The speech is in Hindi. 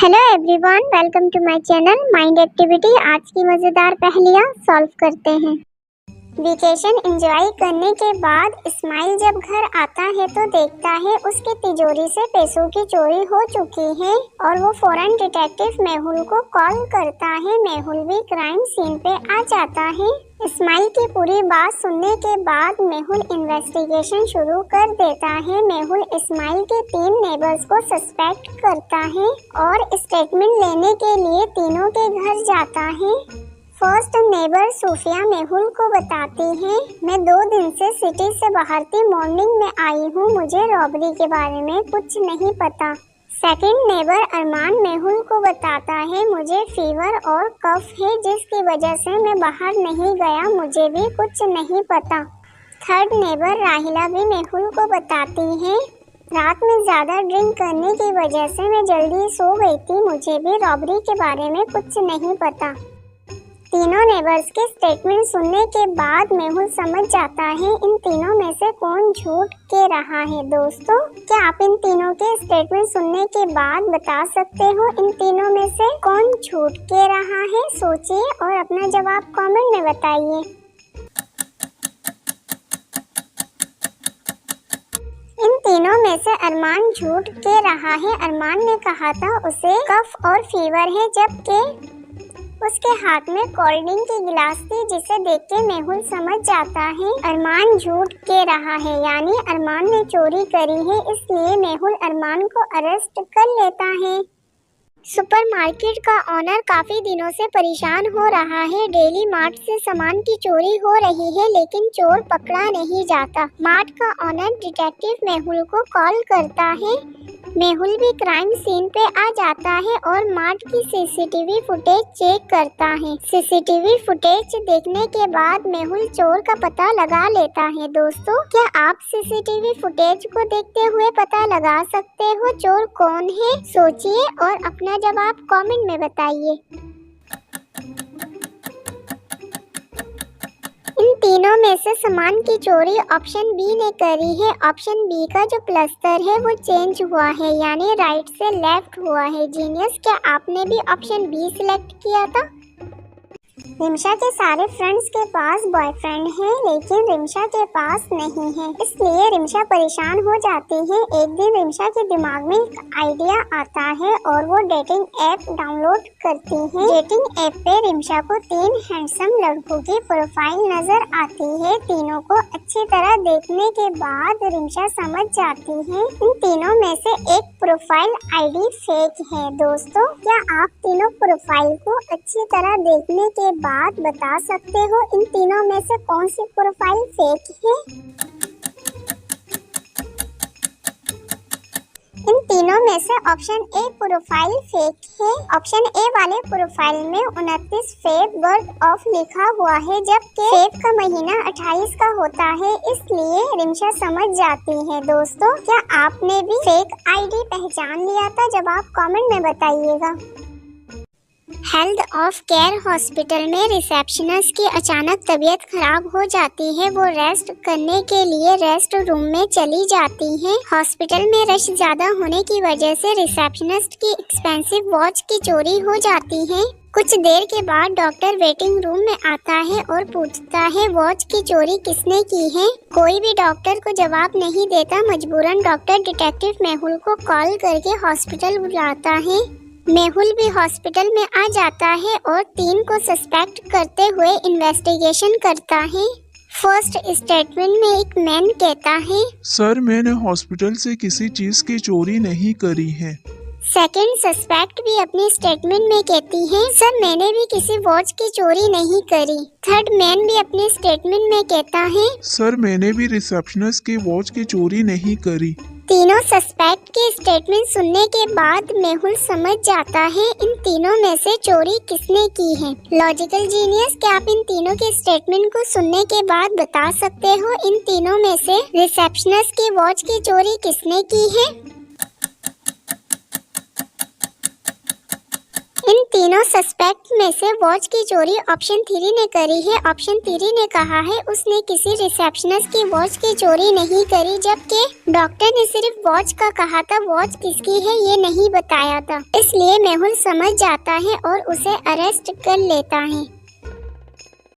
Hello everyone, welcome to my channel mind activity. आज की मज़ेदार पहेलियाँ सॉल्व करते हैं। वेकेशन एंजॉय करने के बाद इस्माइल जब घर आता है तो देखता है उसकी तिजोरी से पैसों की चोरी हो चुकी है और वो फौरन डिटेक्टिव मेहुल को कॉल करता है। मेहुल भी क्राइम सीन पे आ जाता है। इस्माइल की पूरी बात सुनने के बाद मेहुल इन्वेस्टिगेशन शुरू कर देता है। मेहुल इस्माइल के 3 नेबर्स को सस्पेक्ट करता है और स्टेटमेंट लेने के लिए तीनों के घर जाता है। फर्स्ट नेबर सूफिया मेहुल को बताती है, मैं 2 दिन से सिटी से बाहर थी, मॉर्निंग में आई हूँ, मुझे रॉबरी के बारे में कुछ नहीं पता। सेकंड नेबर अरमान मेहुल को बताता है, मुझे फीवर और कफ है जिसकी वजह से मैं बाहर नहीं गया, मुझे भी कुछ नहीं पता। थर्ड नेबर राहिला भी मेहुल को बताती है, रात में ज़्यादा ड्रिंक करने की वजह से मैं जल्दी सो गई थी, मुझे भी रॉबरी के बारे में कुछ नहीं पता। तीनों नेबर्स के स्टेटमेंट सुनने के बाद मेहुल समझ जाता है इन तीनों में से कौन झूठ कह रहा है। दोस्तों, क्या आप इन तीनों के स्टेटमेंट सुनने के बाद बता सकते हो इन तीनों में से कौन झूठ कह रहा है? सोचिए और अपना जवाब कमेंट में बताइए। इन तीनों में से अरमान झूठ कह रहा है। अरमान ने कहा था उसे कफ और फीवर है, जबकि उसके हाथ में कोल्ड ड्रिंक की गिलास थी, जिसे देख के मेहुल समझ जाता है अरमान झूठ कह रहा है, यानी अरमान ने चोरी करी है। इसलिए मेहुल अरमान को अरेस्ट कर लेता है। सुपरमार्केट का ऑनर काफी दिनों से परेशान हो रहा है। डेली मार्ट से सामान की चोरी हो रही है लेकिन चोर पकड़ा नहीं जाता। मार्ट का ऑनर डिटेक्टिव मेहुल को कॉल करता है। मेहुल भी क्राइम सीन पे आ जाता है और मार्ट की सीसीटीवी फुटेज चेक करता है। सीसीटीवी फुटेज देखने के बाद मेहुल चोर का पता लगा लेता है। दोस्तों, क्या आप सीसीटीवी फुटेज को देखते हुए पता लगा सकते हो चोर कौन है? सोचिए और अपना जवाब कमेंट में बताइए। इन तीनों में से सामान की चोरी ऑप्शन बी ने करी है। ऑप्शन बी का जो प्लस्तर है वो चेंज हुआ है, यानी राइट से लेफ्ट हुआ है। जीनियस, क्या आपने भी ऑप्शन बी सिलेक्ट किया था? रिमशा के सारे फ्रेंड्स के पास बॉयफ्रेंड है लेकिन रिमशा के पास नहीं है, इसलिए रिमशा परेशान हो जाती है। एक दिन रिमशा के दिमाग में एक आइडिया आता है और वो डेटिंग ऐप डाउनलोड करती है। डेटिंग ऐप पे रिमशा को 3 हैंडसम लड़कों की प्रोफाइल नजर आती है। तीनों को अच्छी तरह देखने के बाद रिमशा समझ जाती है इन तीनों में से एक प्रोफाइल आईडी फेक है। दोस्तों, क्या आप तीनों प्रोफाइल को अच्छी तरह देखने के बाद बता सकते हो इन तीनों में से कौन सी प्रोफाइल फेक है? इन तीनों में से ऑप्शन ए प्रोफाइल फेक है। ऑप्शन ए वाले प्रोफाइल में 29 फेब बर्थ ऑफ लिखा हुआ है, जबकि फेब का महीना 28 का होता है, इसलिए रिमशा समझ जाती है। दोस्तों, क्या आपने भी फेक आईडी पहचान लिया था? जवाब कमेंट में बताइएगा। हेल्थ ऑफ केयर हॉस्पिटल में रिसेप्शनिस्ट की अचानक तबीयत खराब हो जाती है। वो रेस्ट करने के लिए रेस्ट रूम में चली जाती है। हॉस्पिटल में रश ज्यादा होने की वजह से रिसेप्शनिस्ट की एक्सपेंसिव वॉच की चोरी हो जाती है। कुछ देर के बाद डॉक्टर वेटिंग रूम में आता है और पूछता है वॉच की चोरी किसने की है। कोई भी डॉक्टर को जवाब नहीं देता। मजबूरन डॉक्टर डिटेक्टिव मेहुल को कॉल करके हॉस्पिटल बुलाता है। मेहुल भी हॉस्पिटल में आ जाता है और 3 को सस्पेक्ट करते हुए इन्वेस्टिगेशन करता है। फर्स्ट स्टेटमेंट में एक मैन कहता है, सर मैंने हॉस्पिटल से किसी चीज की चोरी नहीं करी है। सेकंड सस्पेक्ट भी अपनी स्टेटमेंट में कहती है, सर मैंने भी किसी वॉच की चोरी नहीं करी। थर्ड मैन भी अपनी स्टेटमेंट में कहता है, सर मैंने भी रिसेप्शनिस्ट की वॉच की चोरी नहीं करी। तीनों सस्पेक्ट के स्टेटमेंट सुनने के बाद मेहुल समझ जाता है इन तीनों में से चोरी किसने की है। लॉजिकल जीनियस, क्या आप इन तीनों के स्टेटमेंट को सुनने के बाद बता सकते हो इन तीनों में से रिसेप्शनिस्ट की वॉच की चोरी किसने की है? इन तीनों सस्पेक्ट में से वॉच की चोरी ऑप्शन 3 ने करी है। ऑप्शन 3 ने कहा है उसने किसी रिसेप्शनिस्ट की वॉच की चोरी नहीं करी, जबकि डॉक्टर ने सिर्फ वॉच का कहा था, वॉच किसकी है ये नहीं बताया था। इसलिए मेहुल समझ जाता है और उसे अरेस्ट कर लेता है।